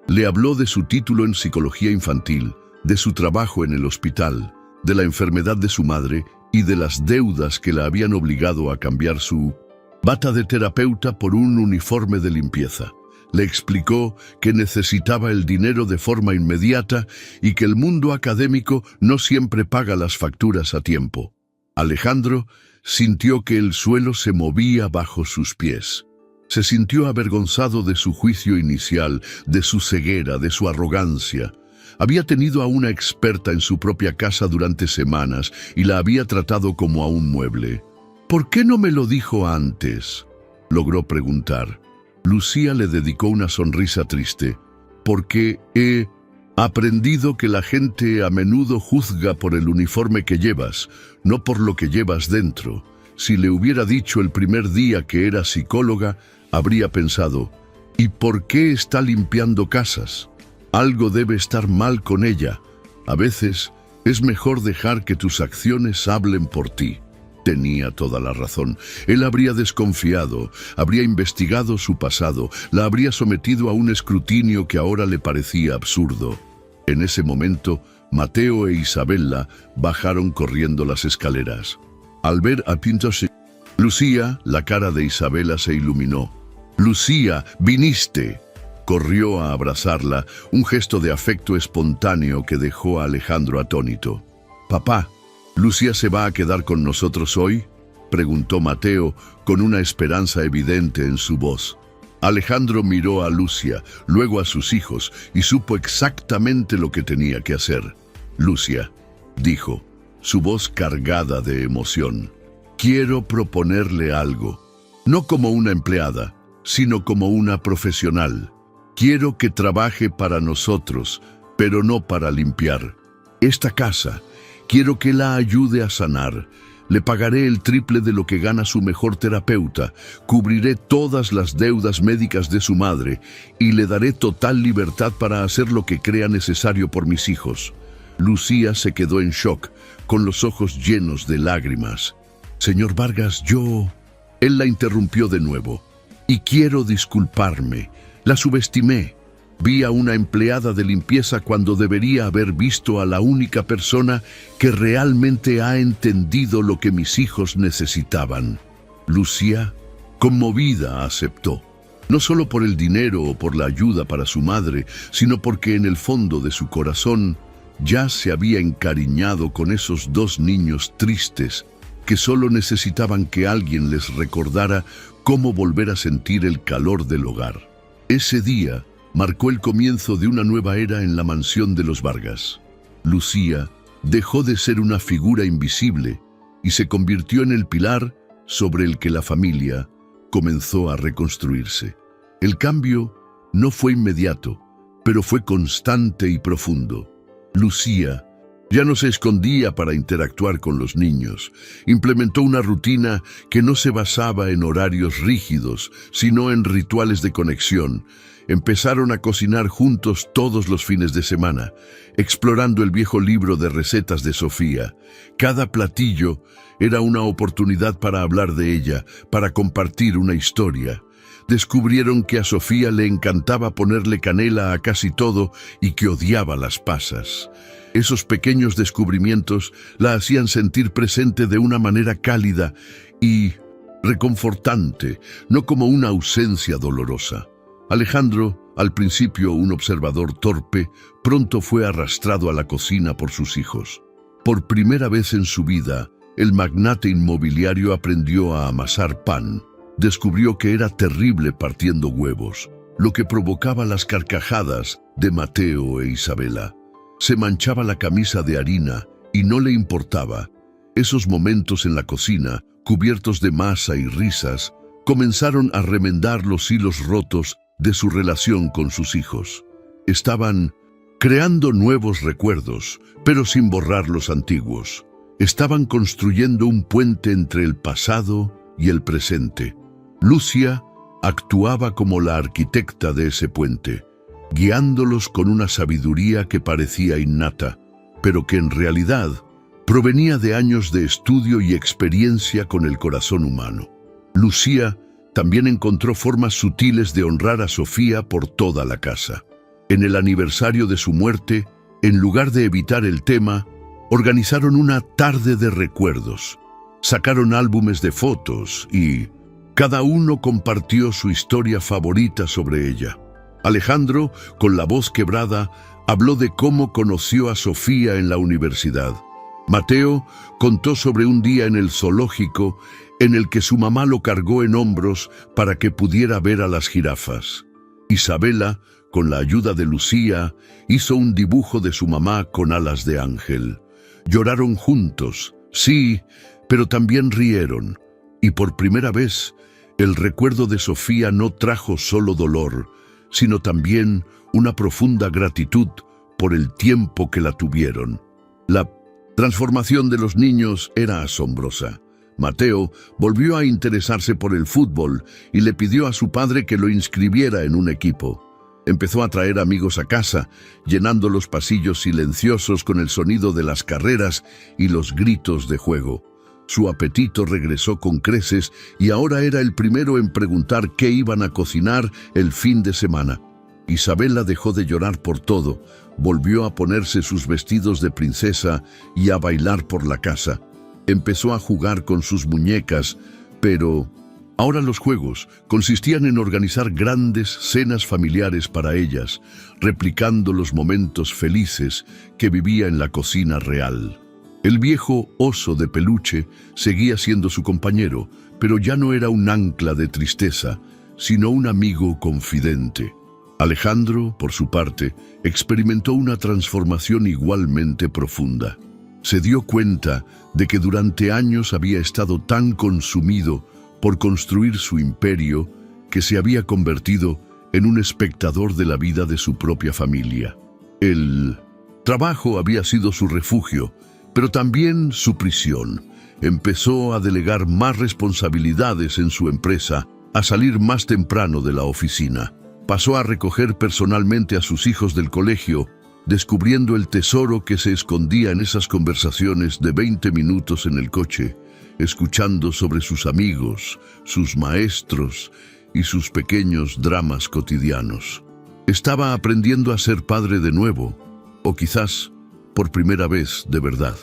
Le habló de su título en psicología infantil, de su trabajo en el hospital, de la enfermedad de su madre y de las deudas que la habían obligado a cambiar su bata de terapeuta por un uniforme de limpieza. Le explicó que necesitaba el dinero de forma inmediata y que el mundo académico no siempre paga las facturas a tiempo. Alejandro sintió que el suelo se movía bajo sus pies. Se sintió avergonzado de su juicio inicial, de su ceguera, de su arrogancia. Había tenido a una experta en su propia casa durante semanas y la había tratado como a un mueble. ¿Por qué no me lo dijo antes?, logró preguntar. Lucía le dedicó una sonrisa triste. Porque he aprendido que la gente a menudo juzga por el uniforme que llevas, no por lo que llevas dentro. Si le hubiera dicho el primer día que era psicóloga, habría pensado, ¿y por qué está limpiando casas? Algo debe estar mal con ella. A veces es mejor dejar que tus acciones hablen por ti. Tenía toda la razón. Él habría desconfiado, habría investigado su pasado, la habría sometido a un escrutinio que ahora le parecía absurdo. En ese momento, Mateo e Isabela bajaron corriendo las escaleras. Al ver a Pintos, Lucía, la cara de Isabela se iluminó. «Lucía, viniste». Corrió a abrazarla, un gesto de afecto espontáneo que dejó a Alejandro atónito. «Papá, ¿Lucía se va a quedar con nosotros hoy?», preguntó Mateo con una esperanza evidente en su voz. Alejandro miró a Lucía, luego a sus hijos, y supo exactamente lo que tenía que hacer. «Lucía», dijo, su voz cargada de emoción, «quiero proponerle algo, no como una empleada, sino como una profesional. Quiero que trabaje para nosotros, pero no para limpiar. Esta casa, quiero que la ayude a sanar. Le pagaré el triple de lo que gana su mejor terapeuta, cubriré todas las deudas médicas de su madre y le daré total libertad para hacer lo que crea necesario por mis hijos». Lucía se quedó en shock, con los ojos llenos de lágrimas. «Señor Vargas, yo...» Él la interrumpió de nuevo. «Y quiero disculparme. La subestimé. Vi a una empleada de limpieza cuando debería haber visto a la única persona que realmente ha entendido lo que mis hijos necesitaban». Lucía, conmovida, aceptó. No solo por el dinero o por la ayuda para su madre, sino porque en el fondo de su corazón ya se había encariñado con esos dos niños tristes que solo necesitaban que alguien les recordara cómo volver a sentir el calor del hogar. Ese día marcó el comienzo de una nueva era en la mansión de los Vargas. Lucía dejó de ser una figura invisible y se convirtió en el pilar sobre el que la familia comenzó a reconstruirse. El cambio no fue inmediato, pero fue constante y profundo. Lucía ya no se escondía para interactuar con los niños. Implementó una rutina que no se basaba en horarios rígidos, sino en rituales de conexión. Empezaron a cocinar juntos todos los fines de semana, explorando el viejo libro de recetas de Sofía. Cada platillo era una oportunidad para hablar de ella, para compartir una historia. Descubrieron que a Sofía le encantaba ponerle canela a casi todo y que odiaba las pasas. Esos pequeños descubrimientos la hacían sentir presente de una manera cálida y reconfortante, no como una ausencia dolorosa. Alejandro, al principio un observador torpe, pronto fue arrastrado a la cocina por sus hijos. Por primera vez en su vida, el magnate inmobiliario aprendió a amasar pan. Descubrió que era terrible partiendo huevos, lo que provocaba las carcajadas de Mateo e Isabela. Se manchaba la camisa de harina y no le importaba. Esos momentos en la cocina, cubiertos de masa y risas, comenzaron a remendar los hilos rotos de su relación con sus hijos. Estaban creando nuevos recuerdos, pero sin borrar los antiguos. Estaban construyendo un puente entre el pasado y el presente. Lucia actuaba como la arquitecta de ese puente, guiándolos con una sabiduría que parecía innata, pero que en realidad provenía de años de estudio y experiencia con el corazón humano. Lucía también encontró formas sutiles de honrar a Sofía por toda la casa. En el aniversario de su muerte, en lugar de evitar el tema, organizaron una tarde de recuerdos. Sacaron álbumes de fotos y cada uno compartió su historia favorita sobre ella. Alejandro, con la voz quebrada, habló de cómo conoció a Sofía en la universidad. Mateo contó sobre un día en el zoológico en el que su mamá lo cargó en hombros para que pudiera ver a las jirafas. Isabela, con la ayuda de Lucía, hizo un dibujo de su mamá con alas de ángel. Lloraron juntos, sí, pero también rieron. Y por primera vez, el recuerdo de Sofía no trajo solo dolor, sino también una profunda gratitud por el tiempo que la tuvieron. La transformación de los niños era asombrosa. Mateo volvió a interesarse por el fútbol y le pidió a su padre que lo inscribiera en un equipo. Empezó a traer amigos a casa, llenando los pasillos silenciosos con el sonido de las carreras y los gritos de juego. Su apetito regresó con creces y ahora era el primero en preguntar qué iban a cocinar el fin de semana. Isabela dejó de llorar por todo, volvió a ponerse sus vestidos de princesa y a bailar por la casa. Empezó a jugar con sus muñecas, pero ahora los juegos consistían en organizar grandes cenas familiares para ellas, replicando los momentos felices que vivía en la cocina real. El viejo oso de peluche seguía siendo su compañero, pero ya no era un ancla de tristeza, sino un amigo confidente. Alejandro, por su parte, experimentó una transformación igualmente profunda. Se dio cuenta de que durante años había estado tan consumido por construir su imperio que se había convertido en un espectador de la vida de su propia familia. El trabajo había sido su refugio, pero también su prisión. Empezó a delegar más responsabilidades en su empresa, a salir más temprano de la oficina. Pasó a recoger personalmente a sus hijos del colegio, descubriendo el tesoro que se escondía en esas conversaciones de 20 minutos en el coche, escuchando sobre sus amigos, sus maestros y sus pequeños dramas cotidianos. Estaba aprendiendo a ser padre de nuevo, o quizás por primera vez de verdad.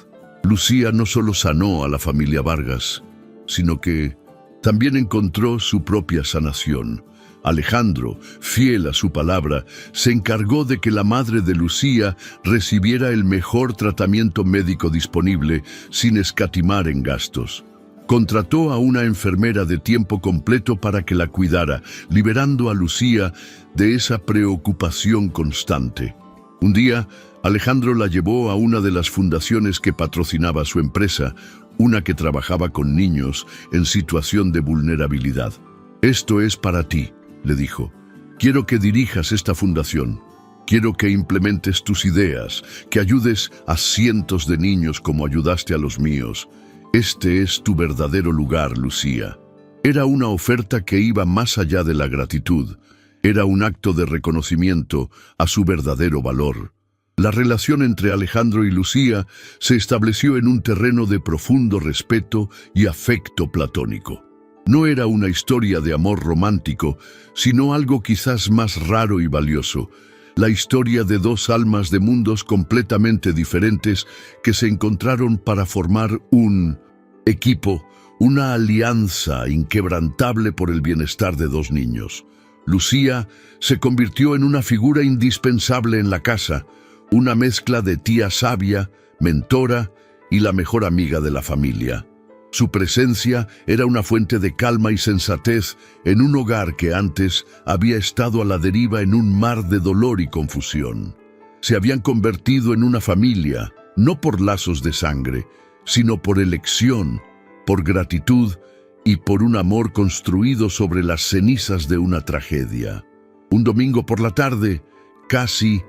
Lucía no solo sanó a la familia Vargas, sino que también encontró su propia sanación. Alejandro, fiel a su palabra, se encargó de que la madre de Lucía recibiera el mejor tratamiento médico disponible sin escatimar en gastos. Contrató a una enfermera de tiempo completo para que la cuidara, liberando a Lucía de esa preocupación constante. Un día, Alejandro la llevó a una de las fundaciones que patrocinaba su empresa, una que trabajaba con niños en situación de vulnerabilidad. «Esto es para ti», le dijo. «Quiero que dirijas esta fundación. Quiero que implementes tus ideas, que ayudes a cientos de niños como ayudaste a los míos. Este es tu verdadero lugar, Lucía». Era una oferta que iba más allá de la gratitud. Era un acto de reconocimiento a su verdadero valor. La relación entre Alejandro y Lucía se estableció en un terreno de profundo respeto y afecto platónico. No era una historia de amor romántico, sino algo quizás más raro y valioso. La historia de dos almas de mundos completamente diferentes que se encontraron para formar un equipo, una alianza inquebrantable por el bienestar de dos niños. Lucía se convirtió en una figura indispensable en la casa, una mezcla de tía sabia, mentora y la mejor amiga de la familia. Su presencia era una fuente de calma y sensatez en un hogar que antes había estado a la deriva en un mar de dolor y confusión. Se habían convertido en una familia, no por lazos de sangre, sino por elección, por gratitud y por un amor construido sobre las cenizas de una tragedia. Un domingo por la tarde, casi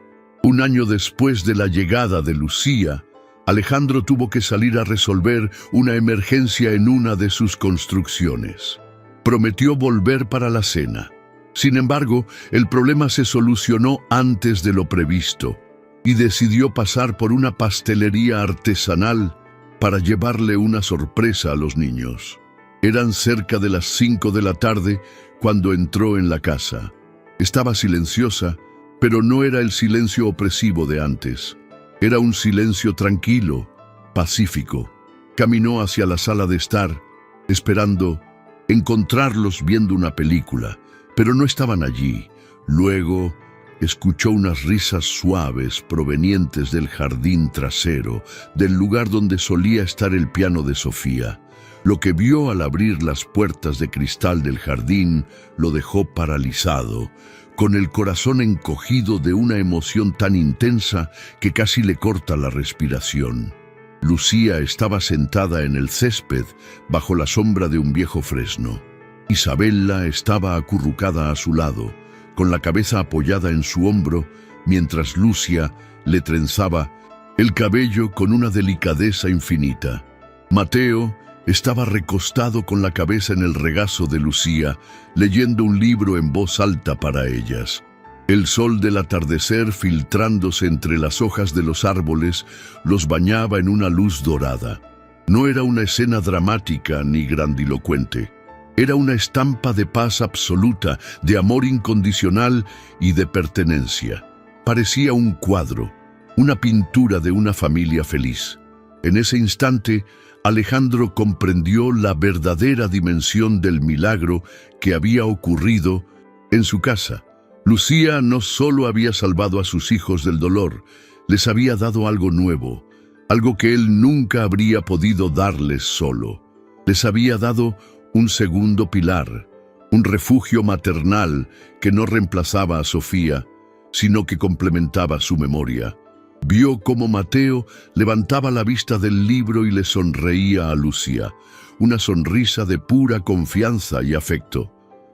un año después de la llegada de Lucía, Alejandro tuvo que salir a resolver una emergencia en una de sus construcciones. Prometió volver para la cena. Sin embargo, el problema se solucionó antes de lo previsto y decidió pasar por una pastelería artesanal para llevarle una sorpresa a los niños. Eran cerca de las 5 de la tarde cuando entró en la casa. Estaba silenciosa, pero no era el silencio opresivo de antes. Era un silencio tranquilo, pacífico. Caminó hacia la sala de estar, esperando encontrarlos viendo una película, pero no estaban allí. Luego escuchó unas risas suaves provenientes del jardín trasero, del lugar donde solía estar el piano de Sofía. Lo que vio al abrir las puertas de cristal del jardín lo dejó paralizado, con el corazón encogido de una emoción tan intensa que casi le corta la respiración. Lucía estaba sentada en el césped bajo la sombra de un viejo fresno. Isabella estaba acurrucada a su lado, con la cabeza apoyada en su hombro, mientras Lucia le trenzaba el cabello con una delicadeza infinita. Mateo estaba recostado con la cabeza en el regazo de Lucía, leyendo un libro en voz alta para ellas. El sol del atardecer, filtrándose entre las hojas de los árboles, los bañaba en una luz dorada. No era una escena dramática ni grandilocuente. Era una estampa de paz absoluta, de amor incondicional y de pertenencia. Parecía un cuadro, una pintura de una familia feliz. En ese instante, Alejandro comprendió la verdadera dimensión del milagro que había ocurrido en su casa. Lucía no solo había salvado a sus hijos del dolor, les había dado algo nuevo, algo que él nunca habría podido darles solo. Les había dado un segundo pilar, un refugio maternal que no reemplazaba a Sofía, sino que complementaba su memoria. Vio cómo Mateo levantaba la vista del libro y le sonreía a Lucía, una sonrisa de pura confianza y afecto.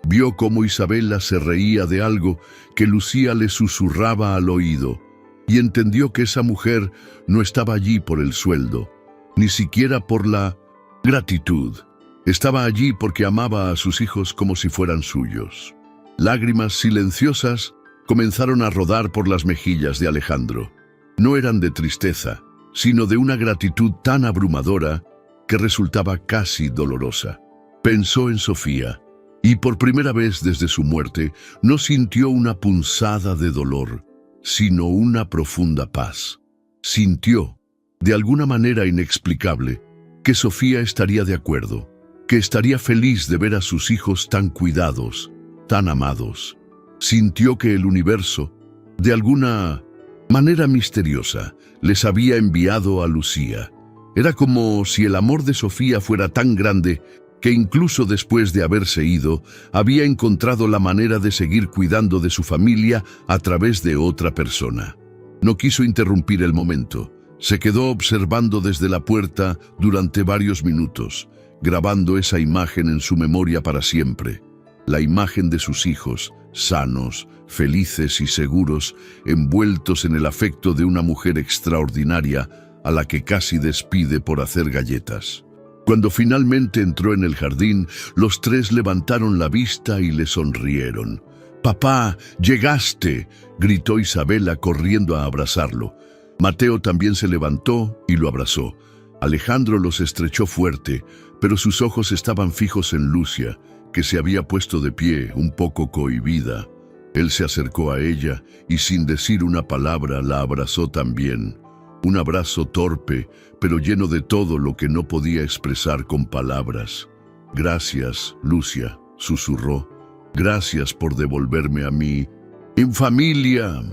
Vio cómo Isabella se reía de algo que Lucía le susurraba al oído, y entendió que esa mujer no estaba allí por el sueldo, ni siquiera por la gratitud. Estaba allí porque amaba a sus hijos como si fueran suyos. Lágrimas silenciosas comenzaron a rodar por las mejillas de Alejandro. No eran de tristeza, sino de una gratitud tan abrumadora que resultaba casi dolorosa. Pensó en Sofía, y por primera vez desde su muerte no sintió una punzada de dolor, sino una profunda paz. Sintió, de alguna manera inexplicable, que Sofía estaría de acuerdo, que estaría feliz de ver a sus hijos tan cuidados, tan amados. Sintió que el universo, de alguna manera misteriosa, les había enviado a Lucía. Era como si el amor de Sofía fuera tan grande que incluso después de haberse ido, había encontrado la manera de seguir cuidando de su familia a través de otra persona. No quiso interrumpir el momento. Se quedó observando desde la puerta durante varios minutos, grabando esa imagen en su memoria para siempre. La imagen de sus hijos, sanos, felices y seguros, envueltos en el afecto de una mujer extraordinaria a la que casi despide por hacer galletas. Cuando finalmente entró en el jardín, los tres levantaron la vista y le sonrieron. «¡Papá, llegaste!», gritó Isabella corriendo a abrazarlo. Mateo también se levantó y lo abrazó. Alejandro los estrechó fuerte, pero sus ojos estaban fijos en Lucia, que se había puesto de pie, un poco cohibida. Él se acercó a ella y sin decir una palabra la abrazó también. Un abrazo torpe, pero lleno de todo lo que no podía expresar con palabras. «Gracias, Lucia», susurró. «Gracias por devolverme a mí. ¡En familia!».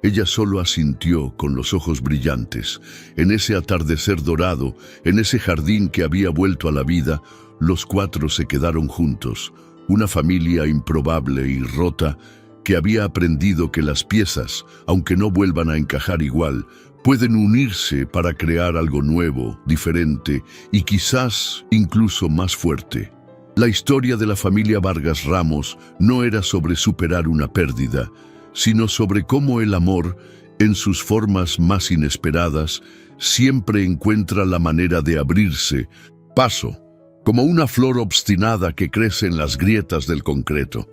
Ella solo asintió con los ojos brillantes. En ese atardecer dorado, en ese jardín que había vuelto a la vida, los cuatro se quedaron juntos, una familia improbable y rota que había aprendido que las piezas, aunque no vuelvan a encajar igual, pueden unirse para crear algo nuevo, diferente y quizás incluso más fuerte. La historia de la familia Vargas Ramos no era sobre superar una pérdida, sino sobre cómo el amor, en sus formas más inesperadas, siempre encuentra la manera de abrirse, paso, como una flor obstinada que crece en las grietas del concreto.